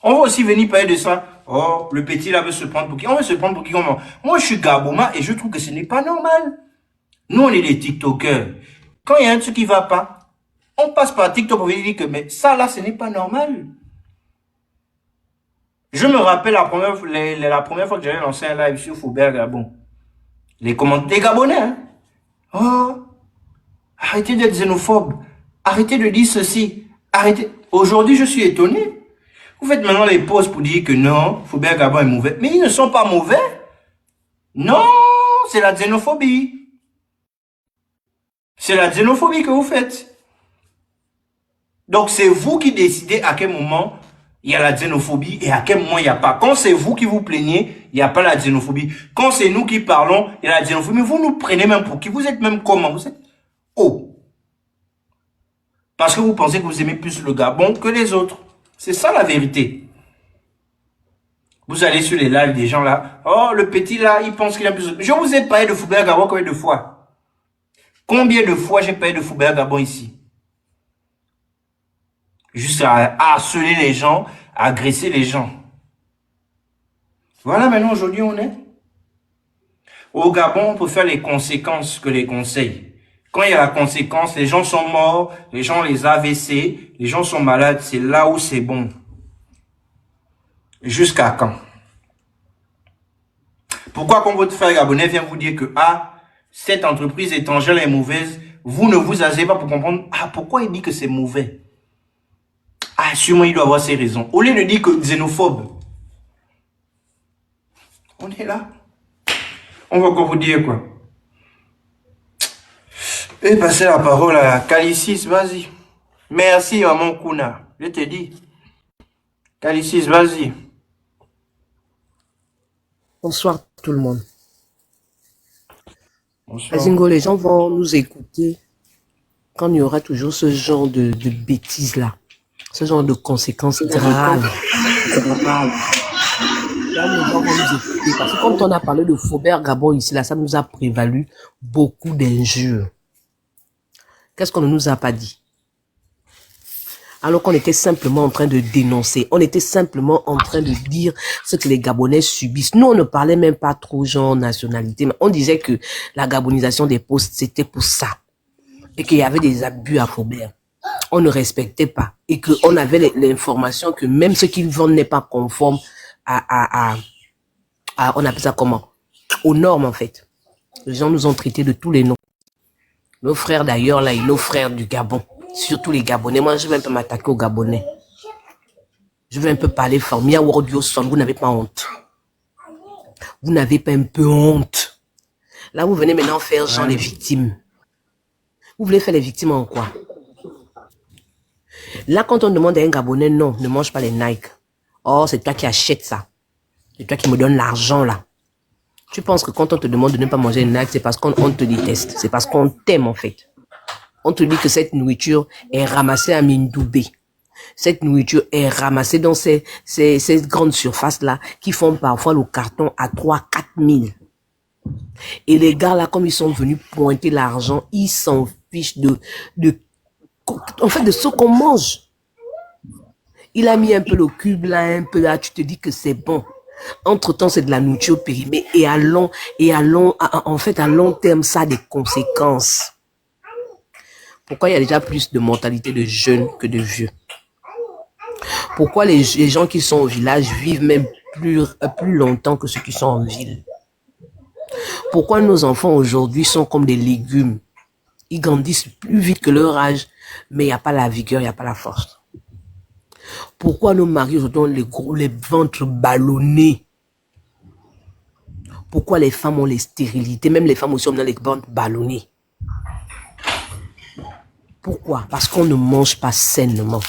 On va aussi venir parler de ça. Oh, le petit là veut se prendre pour qui? On veut se prendre pour qui? Comment? Moi, je suis Gabouma et je trouve que ce n'est pas normal. Nous, on est des TikTokers. Quand il y a un truc qui va pas, on passe par TikTok pour dire que mais ça là, ce n'est pas normal. Je me rappelle la première fois que j'avais lancé un live sur Faubert Gabon. Les commentaires Gabonais, hein? Oh, arrêtez d'être xénophobe. Arrêtez de dire ceci. Arrêtez. Aujourd'hui, je suis étonné. Vous faites maintenant les pauses pour dire que non, Faubert Gabon est mauvais. Mais ils ne sont pas mauvais. Non, c'est la xénophobie. C'est la xénophobie que vous faites. Donc, c'est vous qui décidez à quel moment il y a la xénophobie et à quel moment il n'y a pas. Quand c'est vous qui vous plaignez, il n'y a pas la xénophobie. Quand c'est nous qui parlons, il y a la xénophobie. Mais vous nous prenez même pour qui? Vous êtes même comment? Vous êtes oh. Parce que vous pensez que vous aimez plus le Gabon que les autres. C'est ça la vérité. Vous allez sur les lives des gens là. Oh, le petit là, il pense qu'il a plus. Je vous ai parlé de Faubert Gabon combien de fois? Combien de fois j'ai parlé de Faubert Gabon ici? Juste à harceler les gens, à agresser les gens. Voilà maintenant aujourd'hui on est. Au Gabon, on peut faire les conséquences que les conseils. Quand il y a la conséquence, les gens sont morts, les gens ont les AVC, les gens sont malades, c'est là où c'est bon. Jusqu'à quand? Pourquoi quand votre frère gabonais vient vous dire que cette entreprise étrangère est mauvaise, vous ne vous asseyez pas pour comprendre pourquoi il dit que c'est mauvais? Sûrement il doit avoir ses raisons. Au lieu de dire que xénophobe, on est là. On va encore vous dire quoi? Et passer la parole à Calicis, vas-y. Merci maman Kuna, je te dis. Calicis, vas-y. Bonsoir tout le monde. Bonsoir. Azingo, les gens vont nous écouter quand il y aura toujours ce genre de bêtises-là, ce genre de conséquences graves. Là, les gens vont nous écouter parce que quand on a parlé de Faubert Gabon ici, là, ça nous a prévalu beaucoup d'injures. Qu'est-ce qu'on ne nous a pas dit? Alors qu'on était simplement en train de dénoncer. On était simplement en train de dire ce que les Gabonais subissent. Nous, on ne parlait même pas trop genre nationalité. Mais on disait que la gabonisation des postes, c'était pour ça. Et qu'il y avait des abus à Faubert. On ne respectait pas. Et qu'on avait l'information que même ce qu'ils vendent n'est pas conforme on appelle ça comment? Aux normes, en fait. Les gens nous ont traités de tous les noms. Nos frères d'ailleurs, là, et nos frères du Gabon. Surtout les Gabonais. Moi, je vais un peu m'attaquer aux Gabonais. Je vais un peu parler fort. Mia Wordio Son, vous n'avez pas honte. Vous n'avez pas un peu honte. Là, vous venez maintenant faire genre les victimes. Vous voulez faire les victimes en quoi? Là, quand on demande à un Gabonais, non, ne mange pas les Nike. Oh, c'est toi qui achètes ça. C'est toi qui me donne l'argent, là. Tu penses que quand on te demande de ne pas manger les Nike, c'est parce qu'on te déteste. C'est parce qu'on t'aime, en fait. On te dit que cette nourriture est ramassée à Mindoubé. Cette nourriture est ramassée dans ces grandes surfaces-là qui font parfois le carton à 3 000 à 4 000. Et les gars là, comme ils sont venus pointer l'argent, ils s'en fichent en fait, de ce qu'on mange. Il a mis un peu le cube là, un peu là, tu te dis que c'est bon. Entre-temps, c'est de la nourriture périmée et en fait, à long terme, ça a des conséquences. Pourquoi il y a déjà plus de mortalité de jeunes que de vieux? Pourquoi les gens qui sont au village vivent même plus longtemps que ceux qui sont en ville? Pourquoi nos enfants aujourd'hui sont comme des légumes? Ils grandissent plus vite que leur âge, mais il n'y a pas la vigueur, il n'y a pas la force. Pourquoi nos maris aujourd'hui ont les ventres ballonnés? Pourquoi les femmes ont les stérilités? Même les femmes aussi ont les ventres ballonnés. Pourquoi? Parce qu'on ne mange pas sainement.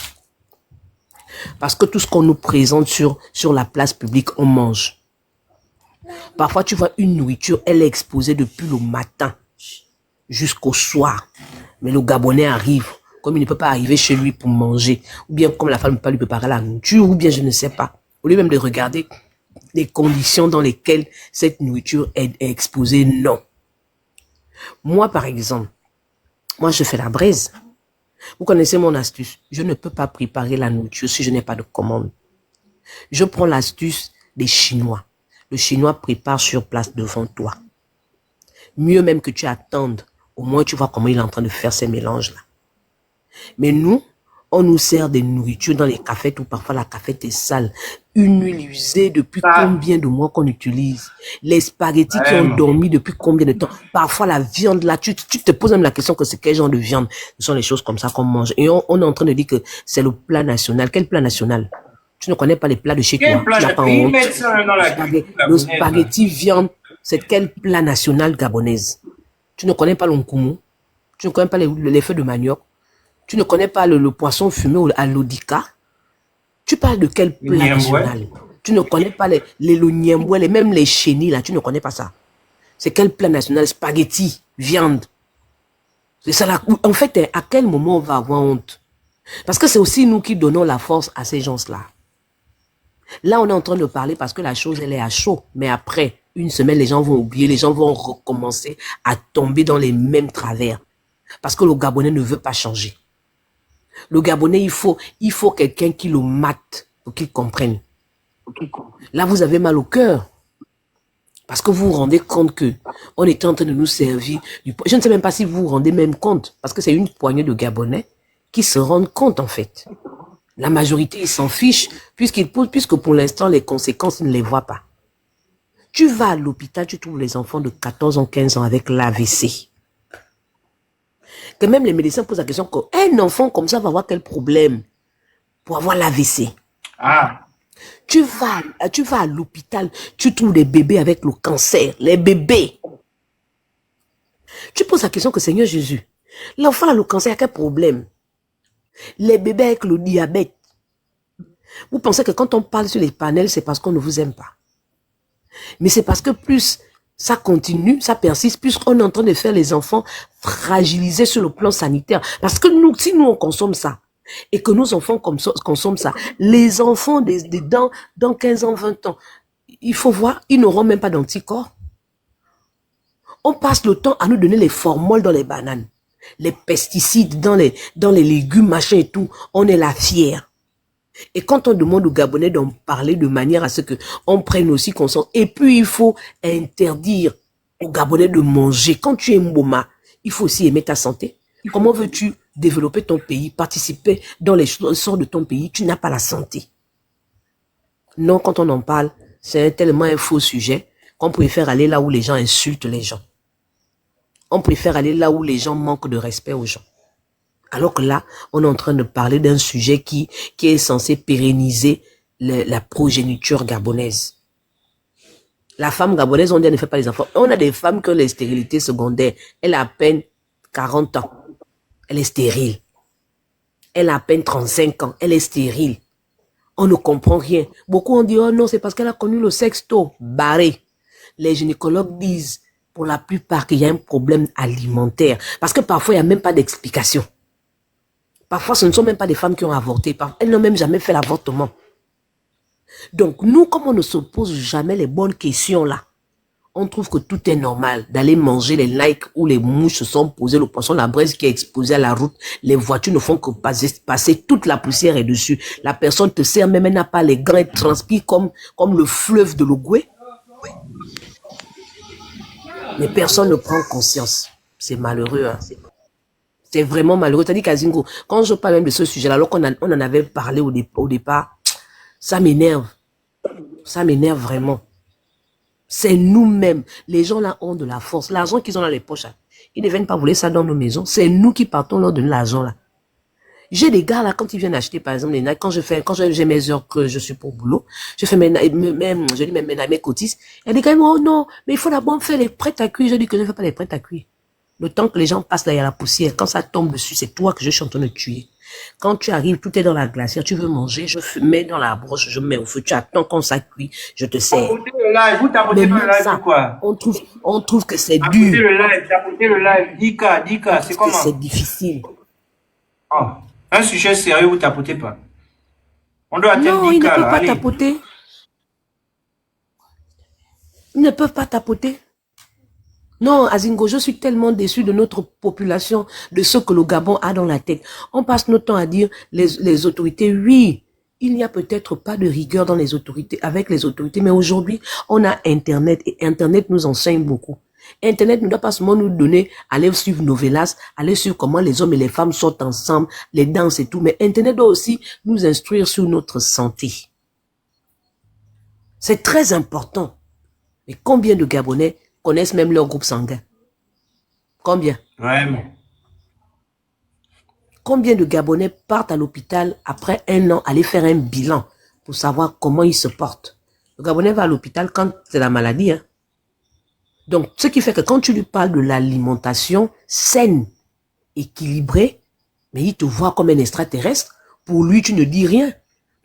Parce que tout ce qu'on nous présente sur la place publique, on mange. Parfois, tu vois une nourriture, elle est exposée depuis le matin jusqu'au soir. Mais le Gabonais arrive, comme il ne peut pas arriver chez lui pour manger, ou bien comme la femme ne peut pas lui préparer la nourriture, ou bien je ne sais pas. Au lieu même de regarder les conditions dans lesquelles cette nourriture est exposée, non. Moi, par exemple, je fais la braise. Vous connaissez mon astuce. Je ne peux pas préparer la nourriture si je n'ai pas de commande. Je prends l'astuce des Chinois. Le Chinois prépare sur place devant toi. Mieux même que tu attendes. Au moins, tu vois comment il est en train de faire ces mélanges-là. Mais nous, on nous sert des nourritures dans les cafettes où parfois la cafette est sale. Une huile usée depuis combien de mois qu'on utilise. Les spaghettis qui ont dormi depuis combien de temps. Parfois la viande là, tu te poses même la question que c'est quel genre de viande. Ce sont les choses comme ça qu'on mange. Et on est en train de dire que c'est le plat national. Quel plat national? Tu ne connais pas les plats de chez toi. Tu n'as pas honte. Le spaghetti viande, c'est quel plat national gabonaise? Tu ne connais pas l'onkumu. Tu ne connais pas les feux de manioc. Tu ne connais pas le poisson fumé à l'odika. Tu parles de quel plat national? Tu ne connais pas les niemboué, même les chenilles là, tu ne connais pas ça. C'est quel plat national? Spaghetti, viande. C'est ça là. En fait, à quel moment on va avoir honte? Parce que c'est aussi nous qui donnons la force à ces gens-là. Là, on est en train de parler parce que la chose, elle est à chaud. Mais après, une semaine, les gens vont oublier, les gens vont recommencer à tomber dans les mêmes travers. Parce que le Gabonais ne veut pas changer. Le Gabonais, il faut quelqu'un qui le mate pour qu'il comprenne. Là, vous avez mal au cœur. Parce que vous vous rendez compte que on est en train de nous servir. Je ne sais même pas si vous vous rendez même compte. Parce que c'est une poignée de Gabonais qui se rendent compte, en fait. La majorité, ils s'en fichent, puisque pour l'instant, les conséquences, ils ne les voient pas. Tu vas à l'hôpital, tu trouves les enfants de 14 ans, 15 ans avec l'AVC. Que même les médecins posent la question qu'un enfant comme ça va avoir quel problème pour avoir l'AVC. Tu vas à l'hôpital, tu trouves des bébés avec le cancer, les bébés. Tu poses la question que Seigneur Jésus, l'enfant a le cancer, il y a quel problème? Les bébés avec le diabète. Vous pensez que quand on parle sur les panels, c'est parce qu'on ne vous aime pas. Mais c'est parce que plus ça continue, ça persiste, plus on est en train de faire les enfants fragilisés sur le plan sanitaire. Parce que nous, si nous on consomme ça, et que nos enfants consomment ça, les enfants dans 15 ans, 20 ans, il faut voir, ils n'auront même pas d'anticorps. On passe le temps à nous donner les formoles dans les bananes, les pesticides dans les légumes, machin et tout. On est là fiers. Et quand on demande aux Gabonais d'en parler de manière à ce qu'on prenne aussi conscience, et puis il faut interdire aux Gabonais de manger. Quand tu es Mboma, il faut aussi aimer ta santé. Comment veux-tu développer ton pays, participer dans les sorts de ton pays? Tu n'as pas la santé. Non, quand on en parle, c'est tellement un faux sujet qu'on préfère aller là où les gens insultent les gens. On préfère aller là où les gens manquent de respect aux gens. Alors que là, on est en train de parler d'un sujet qui est censé pérenniser la progéniture gabonaise. La femme gabonaise, on dit, elle ne fait pas les enfants. On a des femmes qui ont les stérilités secondaires. Elle a à peine 40 ans. Elle est stérile. Elle a à peine 35 ans. Elle est stérile. On ne comprend rien. Beaucoup ont dit, oh non, c'est parce qu'elle a connu le sexe tôt. Barré. Les gynécologues disent, pour la plupart, qu'il y a un problème alimentaire. Parce que parfois, il n'y a même pas d'explication. Parfois, ce ne sont même pas des femmes qui ont avorté. Elles n'ont même jamais fait l'avortement. Donc, nous, comme on ne se pose jamais les bonnes questions là, on trouve que tout est normal. D'aller manger les likes où les mouches se sont posées, le poisson, la braise qui est exposée à la route, les voitures ne font que passer, toute la poussière est dessus. La personne te sert, même elle n'a pas les gants, elle transpire comme le fleuve de l'Ogooué. Mais personne ne prend conscience. C'est malheureux, hein. C'est vraiment malheureux. C'est-à-dire qu'Azingo, quand je parle même de ce sujet-là, alors qu'on en avait parlé au départ, ça m'énerve. Ça m'énerve vraiment. C'est nous-mêmes. Les gens là ont de la force. L'argent qu'ils ont dans les poches, ils ne viennent pas voler ça dans nos maisons. C'est nous qui partons leur donner l'argent là. J'ai des gars là, quand ils viennent acheter par exemple les Nike, quand j'ai mes heures que je suis pour boulot, je fais mes cotises. Il y a des gars qui disent, oh non, mais il faut d'abord faire les prêts à cuire. Je dis que je ne fais pas les prêts à cuire. Le temps que les gens passent là, il y a la poussière. Quand ça tombe dessus, c'est toi que je suis en train de tuer. Quand tu arrives, tout est dans la glacière, tu veux manger, je mets dans la broche, je mets au feu, tu attends quand ça cuit, je te sers. Mais même ça, on trouve que c'est dur. Le live, Dika, c'est comment? C'est difficile. Oh, un sujet sérieux, vous tapotez pas. On doit attendre non, Dika, ils ne peuvent pas tapoter. Ils ne peuvent pas tapoter. Non, Azingo, je suis tellement déçu de notre population, de ce que le Gabon a dans la tête. On passe notre temps à dire, les autorités, oui, il n'y a peut-être pas de rigueur dans les autorités, avec les autorités, mais aujourd'hui, on a Internet et Internet nous enseigne beaucoup. Internet ne doit pas seulement nous donner, aller suivre Novelas, aller suivre comment les hommes et les femmes sortent ensemble, les danses et tout, mais Internet doit aussi nous instruire sur notre santé. C'est très important. Mais combien de Gabonais connaissent même leur groupe sanguin? Combien? Vraiment. Combien de Gabonais partent à l'hôpital après un an aller faire un bilan pour savoir comment ils se portent? Le Gabonais va à l'hôpital quand c'est la maladie, hein. Donc, ce qui fait que quand tu lui parles de l'alimentation saine, équilibrée, mais il te voit comme un extraterrestre. Pour lui, tu ne dis rien.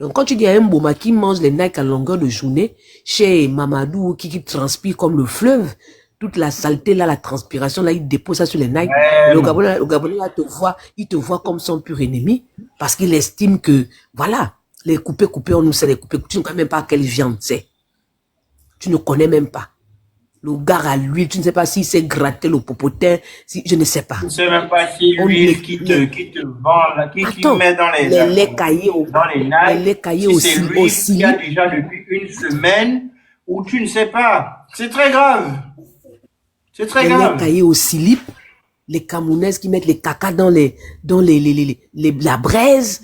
Donc, quand tu dis à un Boma qui mange les Nike à longueur de journée, chez Mamadou qui transpire comme le fleuve, toute la saleté là, la transpiration là, il dépose ça sur les Nike. Le Gabonais là il te voit comme son pur ennemi parce qu'il estime que, voilà, les coupés, on nous sait les coupés. Tu ne connais même pas quelle viande c'est. Tu ne connais même pas. Le gars à l'huile, tu ne sais pas s'il s'est gratté le popotin, si, je ne sais pas. Tu ne sais même pas si l'huile qui te vend, là, qui met dans les laits caillés dans les nailles, les laits caillés si c'est l'huile qu'il y a déjà depuis une semaine, ou tu ne sais pas. C'est très grave. C'est très grave. Les laits caillés au slip, les Camerounaises qui mettent les caca dans la braise,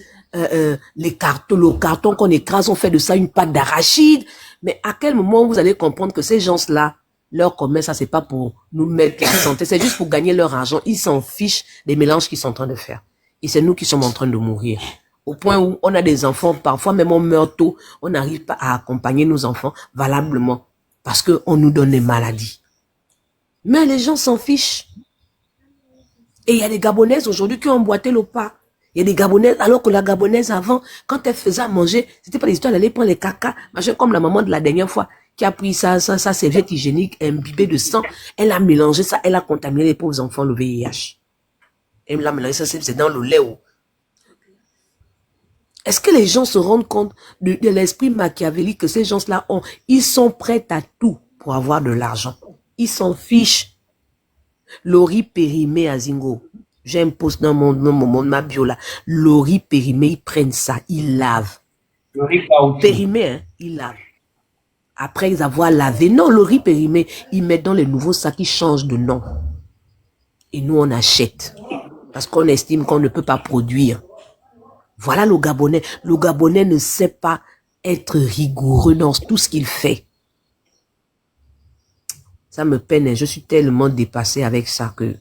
les cartons, le carton qu'on écrase, on fait de ça une pâte d'arachide. Mais à quel moment vous allez comprendre que ces gens-là, leur commerce, ça c'est pas pour nous mettre la santé, c'est juste pour gagner leur argent. Ils s'en fichent des mélanges qu'ils sont en train de faire. Et c'est nous qui sommes en train de mourir. Au point où on a des enfants, parfois même on meurt tôt, on n'arrive pas à accompagner nos enfants valablement parce qu'on nous donne des maladies. Mais les gens s'en fichent. Et il y a des Gabonaises aujourd'hui qui ont emboîté le pas. Il y a des Gabonaises, alors que la Gabonaise avant, quand elle faisait à manger, c'était pas des histoires d'aller prendre les caca, machin, comme la maman de la dernière fois, qui a pris sa serviette hygiénique imbibée de sang, elle a mélangé ça, elle a contaminé les pauvres enfants, le VIH. Elle l'a mélangé ça, c'est dans le lait. Est-ce que les gens se rendent compte de l'esprit machiavélique que ces gens-là ont? Ils sont prêts à tout pour avoir de l'argent. Ils s'en fichent. Le riz périmé à Zingo. J'ai un post dans ma bio là. Le riz périmé, ils prennent ça, ils lavent. Le riz périmé, hein, ils lavent. Après avoir lavé, non, le riz périmé, ils mettent dans les nouveaux sacs, ils changent de nom. Et nous, on achète. Parce qu'on estime qu'on ne peut pas produire. Voilà le Gabonais. Le Gabonais ne sait pas être rigoureux dans tout ce qu'il fait. Ça me peine, je suis tellement dépassé avec ça que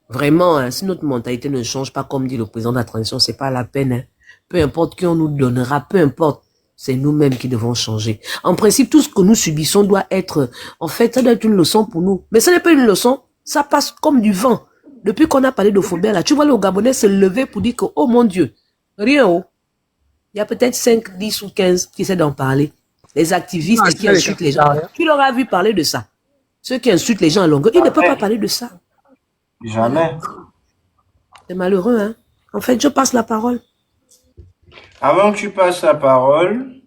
vraiment, hein, si notre mentalité ne change pas, comme dit le président de la transition, c'est pas la peine. Hein. Peu importe qui on nous donnera, peu importe, c'est nous-mêmes qui devons changer. En principe, tout ce que nous subissons doit être, en fait, ça doit être une leçon pour nous. Mais ce n'est pas une leçon, ça passe comme du vent. Depuis qu'on a parlé de Faubert, là, tu vois le Gabonais se lever pour dire que, oh mon Dieu, rien, oh. Il y a peut-être 5, 10 ou 15 qui essaient d'en parler. Les activistes qui insultent les gens. Tu leur as vu parler de ça. Ceux qui insultent les gens à longueur, ils ne peuvent pas parler de ça. Jamais. C'est malheureux, hein. En fait, je passe la parole. Avant que tu passes la parole,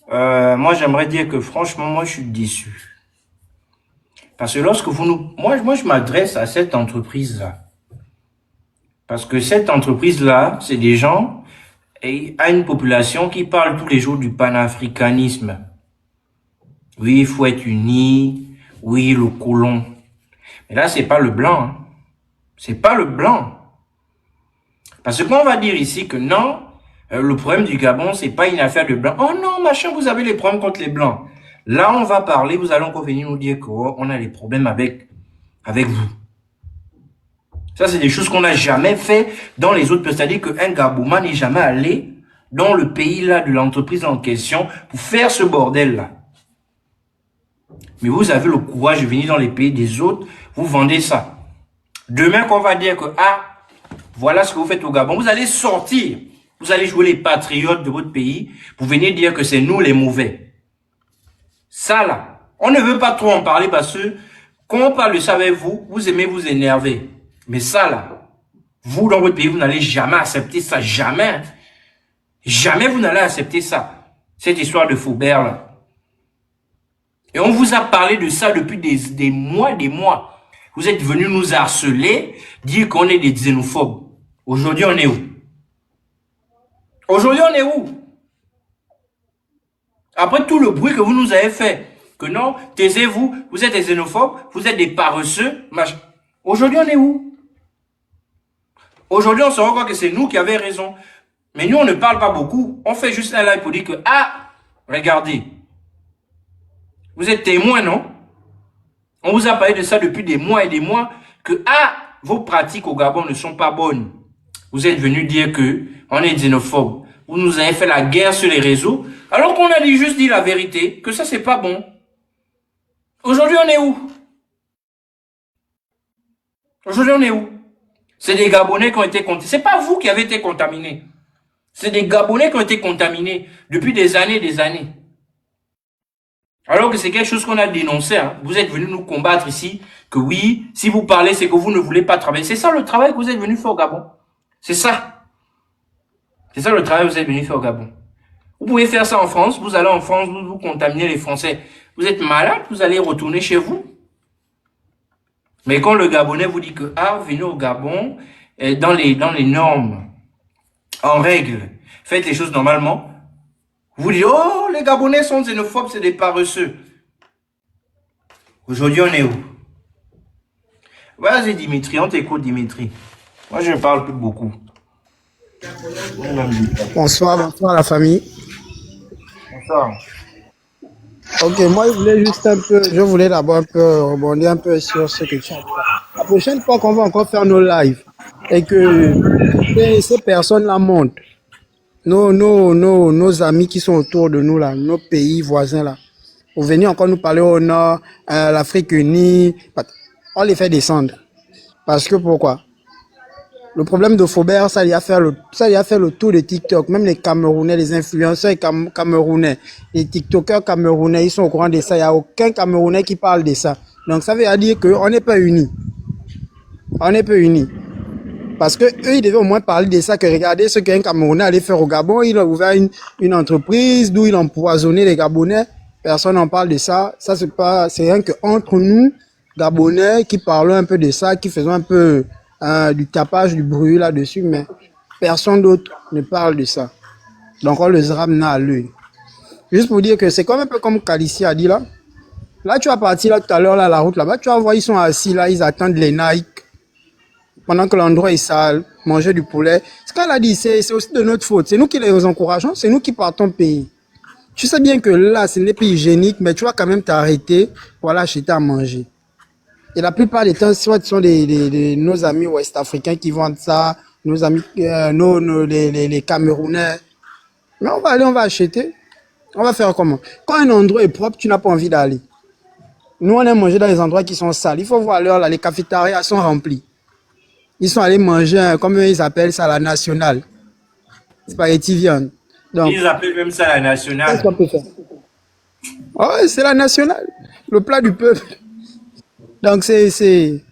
moi j'aimerais dire que franchement, moi je suis déçu. Parce que lorsque vous nous... Moi je m'adresse à cette entreprise-là. Parce que cette entreprise-là, c'est des gens et à une population qui parle tous les jours du panafricanisme. Oui, il faut être unis. Oui, le colon. Mais là, c'est pas le blanc. Hein. C'est pas le blanc. Parce qu'on va dire ici que non, le problème du Gabon, c'est pas une affaire de blanc. Oh non, machin, vous avez les problèmes contre les blancs. Là, on va parler, vous allez encore venir nous dire qu'on a des problèmes avec vous. Ça, c'est des choses qu'on n'a jamais fait dans les autres pays. C'est-à-dire qu'un Gabouman n'est jamais allé dans le pays là de l'entreprise en question pour faire ce bordel-là. Mais vous avez le courage de venir dans les pays des autres, vous vendez ça. Demain, qu'on va dire que, ah, voilà ce que vous faites au Gabon, vous allez sortir, vous allez jouer les patriotes de votre pays pour venir dire que c'est nous les mauvais. Ça là, on ne veut pas trop en parler parce que quand on parle de ça avec vous, vous aimez vous énerver. Mais ça là, vous dans votre pays, vous n'allez jamais accepter ça, jamais. Jamais vous n'allez accepter ça. Cette histoire de Faubert là. Et on vous a parlé de ça depuis des mois. Vous êtes venus nous harceler, dire qu'on est des xénophobes. Aujourd'hui, on est où? Aujourd'hui, on est où? Après tout le bruit que vous nous avez fait, que non, taisez-vous, vous êtes des xénophobes, vous êtes des paresseux, machin. Aujourd'hui, on est où? Aujourd'hui, on se rend compte que c'est nous qui avions raison. Mais nous, on ne parle pas beaucoup. On fait juste un live pour dire que, ah, regardez, vous êtes témoins, non? On vous a parlé de ça depuis des mois et des mois, que, ah, vos pratiques au Gabon ne sont pas bonnes. Vous êtes venus dire que on est xénophobe. Vous nous avez fait la guerre sur les réseaux, alors qu'on a juste dit la vérité, que ça, c'est pas bon. Aujourd'hui, on est où? Aujourd'hui, on est où? C'est des Gabonais qui ont été contaminés. C'est pas vous qui avez été contaminés. C'est des Gabonais qui ont été contaminés depuis des années et des années. Alors que c'est quelque chose qu'on a dénoncé. Hein. Vous êtes venus nous combattre ici, que oui, si vous parlez, c'est que vous ne voulez pas travailler. C'est ça le travail que vous êtes venus faire au Gabon. C'est ça. C'est ça le travail que vous êtes venus faire au Gabon. Vous pouvez faire ça en France, vous allez en France, vous contaminez les Français. Vous êtes malade, vous allez retourner chez vous. Mais quand le Gabonais vous dit que, ah, venez au Gabon, dans les normes, en règle, faites les choses normalement, vous dites, oh, les Gabonais sont xénophobes, c'est des paresseux. Aujourd'hui, on est où? Vas-y, Dimitri, on t'écoute, Dimitri. Moi, je ne parle plus beaucoup. Bonsoir, bonsoir la famille. Bonsoir. Ok, moi je voulais d'abord un peu rebondir un peu sur ce que tu as dit. La prochaine fois qu'on va encore faire nos lives et que ces personnes-là montent, nos amis qui sont autour de nous là, nos pays voisins là, vous venez encore nous parler au nord, l'Afrique unie, on les fait descendre. Parce que pourquoi? Le problème de Faubert, ça y a fait le tour de TikTok. Même les Camerounais, les influenceurs camerounais, les TikTokers camerounais, ils sont au courant de ça. Il n'y a aucun Camerounais qui parle de ça. Donc ça veut dire qu'on n'est pas unis. On n'est pas unis. Parce que eux, ils devaient au moins parler de ça, que regardez ce qu'un Camerounais allait faire au Gabon. Il a ouvert une entreprise d'où il a empoisonné les Gabonais. Personne n'en parle de ça. Ça, c'est rien que entre nous, Gabonais, qui parlons un peu de ça, qui faisons un peu du tapage, du bruit là-dessus, mais personne d'autre ne parle de ça. Donc on les ramène à l'œil. Juste pour dire que c'est comme un peu comme Kalissi a dit là. Là, tu vas partir là tout à l'heure, là, la route là-bas, tu vas voir, ils sont assis là, ils attendent les Nike. Pendant que l'endroit est sale, manger du poulet. Ce qu'elle a dit, c'est aussi de notre faute. C'est nous qui les encourageons, c'est nous qui partons payer. Tu sais bien que là, ce n'est pas hygiénique, mais tu vas quand même t'arrêter pour aller acheter à manger. Et la plupart des temps, soit ce sont nos amis ouest-africains qui vendent ça, nos amis, les Camerounais. Mais on va aller, on va acheter. On va faire comment? Quand un endroit est propre, tu n'as pas envie d'aller. Nous, on aime manger dans les endroits qui sont sales. Il faut voir l'heure, là, les cafétérias sont remplies. Ils sont allés manger, comme ils appellent ça, la nationale. Spaghetti viande. Donc, ils appellent même ça la nationale. qu'est-ce qu'on peut faire? Oh, c'est la nationale. Le plat du peuple. Donc, c'est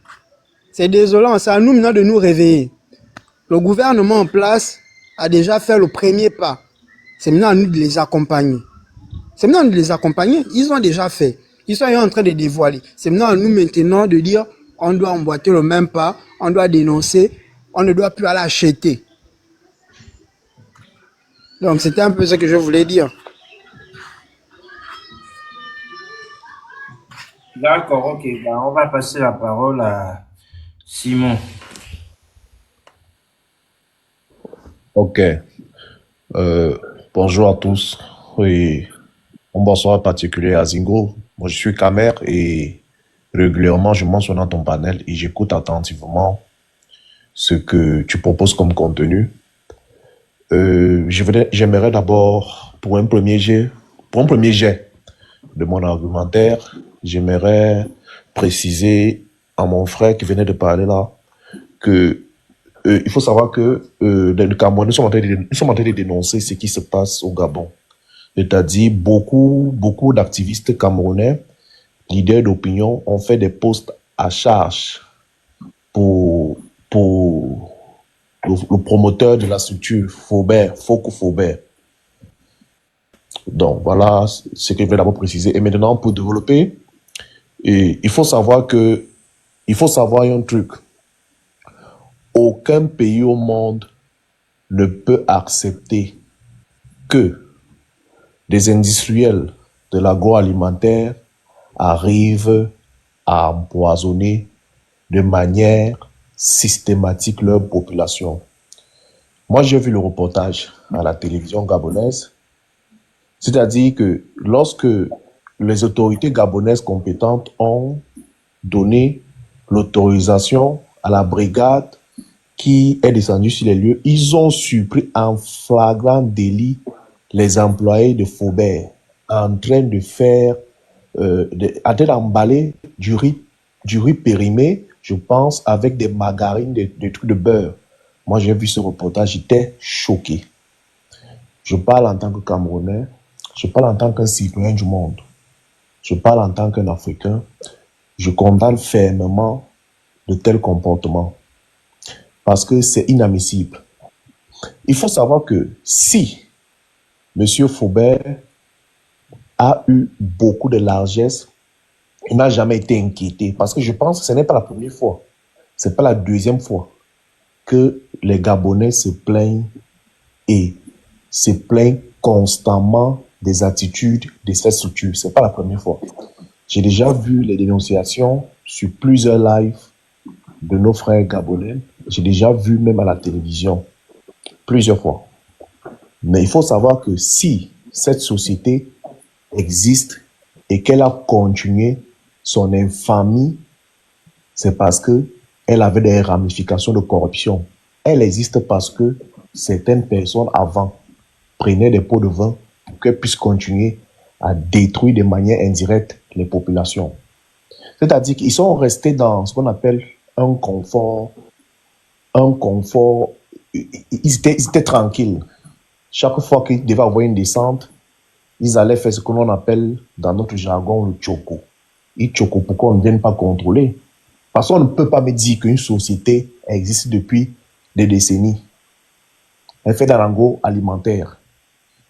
désolant. C'est à nous maintenant de nous réveiller. Le gouvernement en place a déjà fait le premier pas. C'est maintenant à nous de les accompagner. C'est maintenant à nous de les accompagner. Ils ont déjà fait. Ils sont en train de dévoiler. C'est maintenant à nous maintenant de dire on doit emboîter le même pas, on doit dénoncer, on ne doit plus aller acheter. Donc c'était un peu ce que je voulais dire. D'accord, ok. Ben, on va passer la parole à Simon. Ok. Bonjour à tous. Oui. Un bonsoir particulier à Zingo. Moi, je suis Kamer et régulièrement, je mentionne dans ton panel et j'écoute attentivement ce que tu proposes comme contenu. J'aimerais d'abord, pour un premier jet de mon argumentaire, j'aimerais préciser à mon frère qui venait de parler là que il faut savoir que les Camerounais sont en train de dénoncer ce qui se passe au Gabon. C'est-à-dire beaucoup d'activistes camerounais, leaders d'opinion, ont fait des posts à charge pour le promoteur de la structure, Foko Faubert. Donc voilà ce que je vais d'abord préciser. Et maintenant, pour développer, il faut savoir un truc. Aucun pays au monde ne peut accepter que des industriels de l'agroalimentaire arrivent à empoisonner de manière systématique leur population. Moi, j'ai vu le reportage à la télévision gabonaise, c'est-à-dire que lorsque les autorités gabonaises compétentes ont donné l'autorisation à la brigade qui est descendue sur les lieux, ils ont surpris en flagrant délit les employés de Faubert en train de faire, en train d'emballer du riz périmé, je pense, avec des margarines, des trucs de beurre. Moi, j'ai vu ce reportage, j'étais choqué. Je parle en tant que Camerounais, je parle en tant qu'un citoyen du monde, je parle en tant qu'un Africain. Je condamne fermement de tels comportements parce que c'est inadmissible. Il faut savoir que si M. Faubert a eu beaucoup de largesse, il n'a jamais été inquiété parce que je pense que ce n'est pas la première fois, ce n'est pas la deuxième fois que les Gabonais se plaignent et se plaignent constamment des attitudes de cette structure. Ce n'est pas la première fois. J'ai déjà vu les dénonciations sur plusieurs lives de nos frères gabonais. J'ai déjà vu même à la télévision, plusieurs fois. Mais il faut savoir que si cette société existe et qu'elle a continué son infamie, c'est parce que elle avait des ramifications de corruption. Elle existe parce que certaines personnes avant prenaient des pots de vin pour qu'elles puissent continuer à détruire de manière indirecte les populations. C'est-à-dire qu'ils sont restés dans ce qu'on appelle un confort, ils étaient tranquilles. Chaque fois qu'ils devaient avoir une descente, ils allaient faire ce que l'on appelle dans notre jargon le tchoko. Et tchoko, pourquoi on ne vient pas contrôler? Parce qu'on ne peut pas me dire qu'une société existe depuis des décennies. Elle fait dans l'agroalimentaire,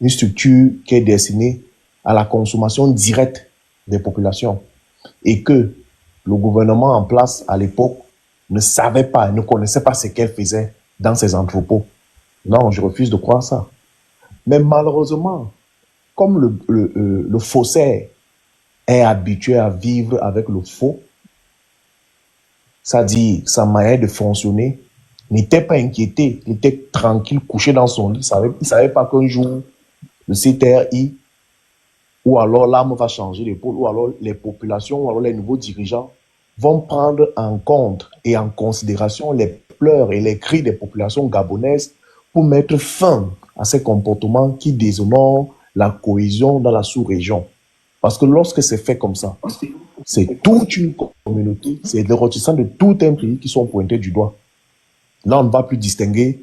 une structure qui est destinée à la consommation directe des populations et que le gouvernement en place à l'époque ne savait pas, ne connaissait pas ce qu'elle faisait dans ses entrepôts. Non, je refuse de croire ça. Mais malheureusement, comme le faussaire est habitué à vivre avec le faux, c'est-à-dire sa manière de fonctionner, n'était pas inquiété, il était tranquille, couché dans son lit, il ne savait pas qu'un jour, le CTRI, ou alors l'arme va changer d'épaule, ou alors les populations, ou alors les nouveaux dirigeants vont prendre en compte et en considération les pleurs et les cris des populations gabonaises pour mettre fin à ces comportements qui déshonorent la cohésion dans la sous-région. Parce que lorsque c'est fait comme ça, c'est toute une communauté, c'est des ressortissants de tout un pays qui sont pointés du doigt. Là, on ne va plus distinguer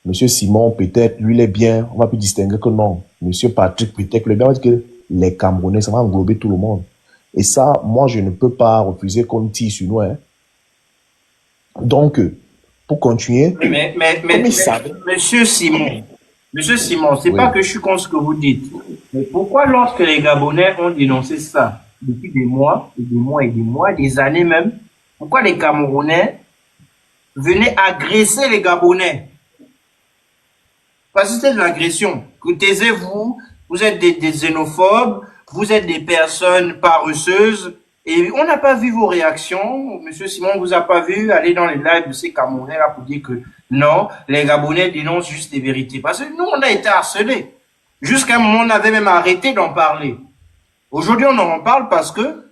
M. Simon, peut-être, lui, il est bien, on ne va plus distinguer que non. M. Patrick, peut-être, le bien, que les Camerounais, ça va englober tout le monde. Et ça, moi, je ne peux pas refuser qu'on tire sur nous. Hein. Donc, pour continuer, Monsieur Simon, c'est pas que je suis contre ce que vous dites. Mais pourquoi lorsque les Gabonais ont dénoncé ça depuis des mois, et des mois et des mois, des années même, pourquoi les Camerounais venaient agresser les Gabonais? Parce que c'est de l'agression. Taisez-vous, vous êtes des xénophobes, vous êtes des personnes paresseuses, et on n'a pas vu vos réactions. Monsieur Simon, on vous a pas vu aller dans les lives de ces Camerounais-là pour dire que non, les Gabonais dénoncent juste les vérités. Parce que nous, on a été harcelés. Jusqu'à un moment, on avait même arrêté d'en parler. Aujourd'hui, on en parle parce que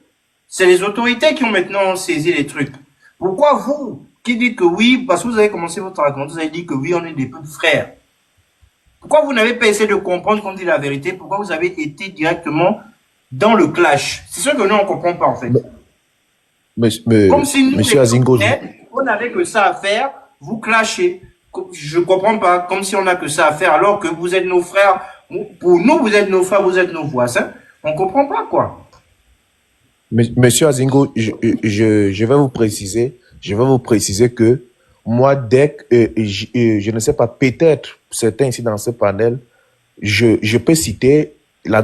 c'est les autorités qui ont maintenant saisi les trucs. Pourquoi vous, qui dites que oui, parce que vous avez commencé votre raconte, vous avez dit que oui, on est des peuples frères. Pourquoi vous n'avez pas essayé de comprendre qu'on dit la vérité? Pourquoi vous avez été directement dans le clash? C'est ce que nous, on ne comprend pas, en fait. Comme si nous, Monsieur Azingo, on n'avait que ça à faire, vous clashez. Je ne comprends pas, comme si on n'a que ça à faire, alors que vous êtes nos frères. Pour nous, vous êtes nos frères, vous êtes nos voisins. On ne comprend pas, quoi. Monsieur Azingo, je vais vous préciser que moi, dès que, je ne sais pas, peut-être certains ici dans ce panel, je peux citer la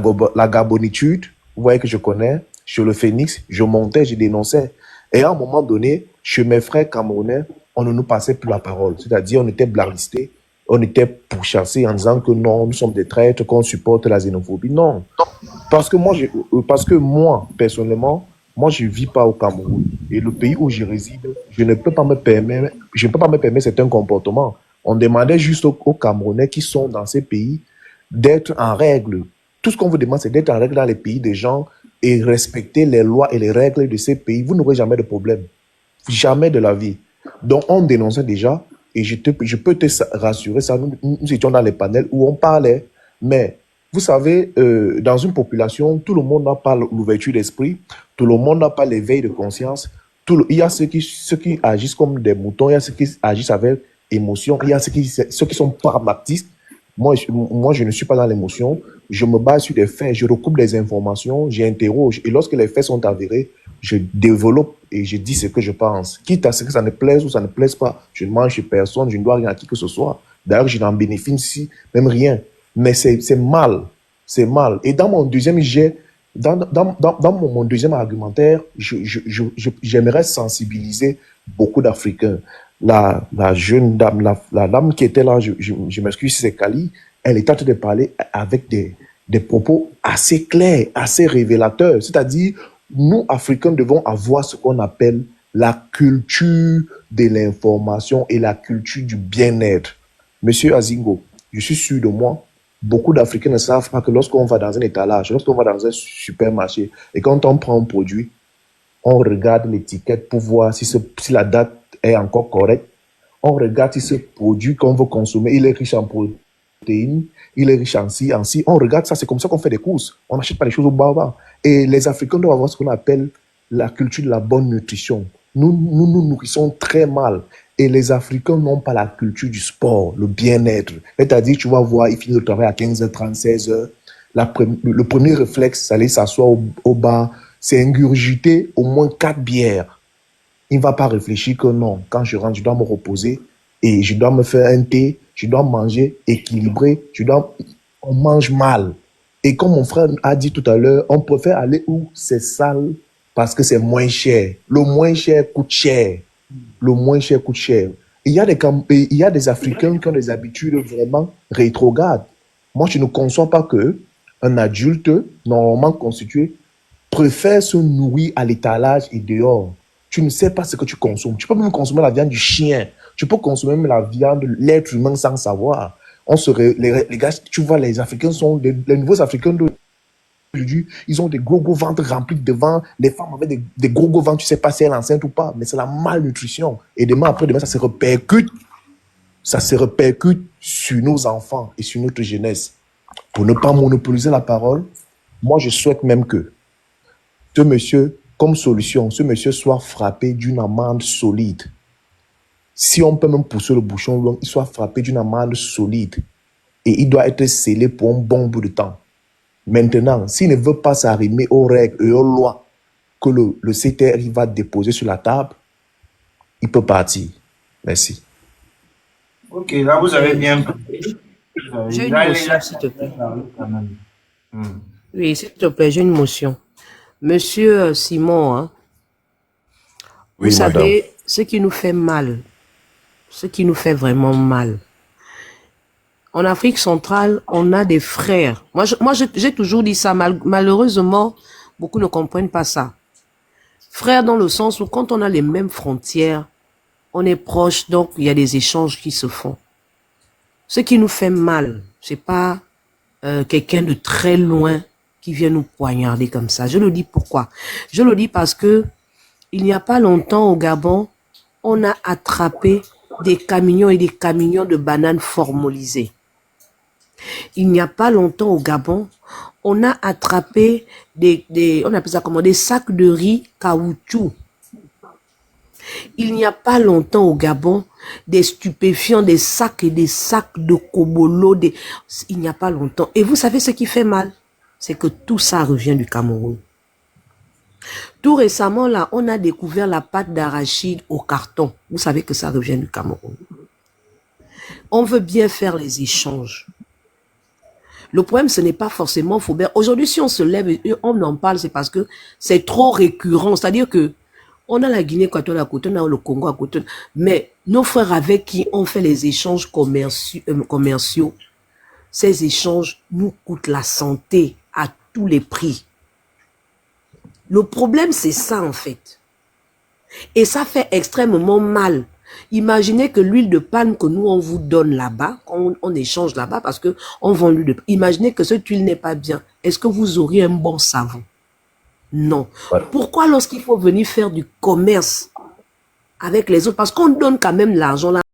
gabonitude, vous voyez que je connais, sur le Phénix, je montais, je dénonçais. Et à un moment donné, chez mes frères camerounais, on ne nous passait plus la parole. C'est-à-dire, on était blacklistés, on était pourchassés en disant que non, nous sommes des traîtres, qu'on supporte la xénophobie. Non. Parce que moi, personnellement, moi, je ne vis pas au Cameroun. Et le pays où je réside, je ne peux pas me permettre certains comportements. On demandait juste aux Camerounais qui sont dans ces pays d'être en règle. Tout ce qu'on vous demande, c'est d'être en règle dans les pays des gens et respecter les lois et les règles de ces pays. Vous n'aurez jamais de problème. Jamais de la vie. Donc, on dénonçait déjà, et je peux te rassurer, ça, nous étions dans les panels où on parlait, mais vous savez, dans une population, tout le monde n'a pas l'ouverture d'esprit, tout le monde n'a pas l'éveil de conscience, il y a ceux qui agissent comme des moutons, il y a ceux qui agissent avec émotion, il y a ceux qui sont pragmatistes. Moi, je ne suis pas dans l'émotion, je me base sur des faits, je recoupe des informations, j'interroge, et lorsque les faits sont avérés, je développe et je dis ce que je pense. Quitte à ce que ça ne plaise ou ça ne plaise pas, je ne mange chez personne, je ne dois rien à qui que ce soit. D'ailleurs, je n'en bénéficie même rien. Mais c'est mal. C'est mal. Et dans mon deuxième jet, dans mon deuxième argumentaire, j'aimerais sensibiliser beaucoup d'Africains. La jeune dame, la dame qui était là, je m'excuse si c'est Kali, elle est en train de parler avec des propos assez clairs, assez révélateurs. C'est-à-dire, nous, Africains, devons avoir ce qu'on appelle la culture de l'information et la culture du bien-être. Monsieur Azingo, je suis sûr de moi, beaucoup d'Africains ne savent pas que lorsqu'on va dans un étalage, lorsqu'on va dans un supermarché, et quand on prend un produit, on regarde l'étiquette pour voir si la date est encore correcte. On regarde si ce produit qu'on veut consommer, il est riche en protéines, il est riche en ci, en ci. On regarde ça, c'est comme ça qu'on fait des courses. On n'achète pas les choses au bas. Et les Africains doivent avoir ce qu'on appelle la culture de la bonne nutrition. Nous nourrissons très mal. Et les Africains n'ont pas la culture du sport, le bien-être. C'est-à-dire, tu vas voir, ils finissent le travail à 15h30, 16h. Le premier réflexe, c'est aller s'asseoir au bar, c'est ingurgiter au moins 4 bières. Il ne va pas réfléchir que non, quand je rentre, je dois me reposer et je dois me faire un thé, je dois manger équilibré, on mange mal. Et comme mon frère a dit tout à l'heure, on préfère aller où c'est sale parce que c'est moins cher. Le moins cher coûte cher. Le moins cher coûte cher. Il y a des Africains qui ont des habitudes vraiment rétrogrades. Moi, je ne conçois pas qu'un adulte normalement constitué préfère se nourrir à l'étalage et dehors. Tu ne sais pas ce que tu consommes. Tu peux même consommer la viande du chien. Tu peux consommer même la viande de l'être humain sans savoir. Les gars, tu vois, les Africains sont les nouveaux Africains d'aujourd'hui, ils ont des gros ventres remplis devant. Les femmes avec des gros ventres, tu ne sais pas si elles sont enceintes ou pas, mais c'est la malnutrition. Et après-demain, ça se répercute sur nos enfants et sur notre jeunesse. Pour ne pas monopoliser la parole, moi, je souhaite même que ce monsieur, comme solution, ce monsieur soit frappé d'une amende solide. Si on peut même pousser le bouchon long, il soit frappé d'une amende solide. Et il doit être scellé pour un bon bout de temps. Maintenant, s'il ne veut pas s'arrimer aux règles et aux lois que le CTRI va déposer sur la table, il peut partir. Merci. Ok, là, vous avez bien compris. J'ai une motion, s'il te plaît. Oui, s'il te plaît, j'ai une motion. Monsieur Simon, hein, Oui, vous madame. savez, ce qui nous fait mal, ce qui nous fait vraiment mal, en Afrique centrale, on a des frères. Moi, j'ai toujours dit ça. Malheureusement, beaucoup ne comprennent pas ça. Frères dans le sens où quand on a les mêmes frontières, on est proche, donc il y a des échanges qui se font. Ce qui nous fait mal, c'est pas quelqu'un de très loin qui vient nous poignarder comme ça. Je le dis pourquoi? Je le dis parce que il n'y a pas longtemps au Gabon, on a attrapé des camions et des camions de bananes formalisées. Il n'y a pas longtemps au Gabon, on a attrapé on appelle ça comment, des sacs de riz caoutchouc. Il n'y a pas longtemps au Gabon, des stupéfiants, des sacs et des sacs de kobolo. Il n'y a pas longtemps. Et vous savez ce qui fait mal? C'est que tout ça revient du Cameroun. Tout récemment, là, on a découvert la pâte d'arachide au carton. Vous savez que ça revient du Cameroun. On veut bien faire les échanges. Le problème, ce n'est pas forcément Faubert. Aujourd'hui, si on se lève et on en parle, c'est parce que c'est trop récurrent. C'est-à-dire que On a la Guinée équatoriale à côté, on a le Congo à côté. Mais nos frères avec qui on fait les échanges commerciaux, ces échanges nous coûtent la santé à tous les prix. Le problème, c'est ça en fait. Et ça fait extrêmement mal. Imaginez que l'huile de palme que nous, on vous donne là-bas, on échange là-bas parce qu'on vend l'huile de palme. Imaginez que cette huile n'est pas bien. Est-ce que vous auriez un bon savon? Non. Ouais. Pourquoi lorsqu'il faut venir faire du commerce avec les autres? Parce qu'on donne quand même l'argent là.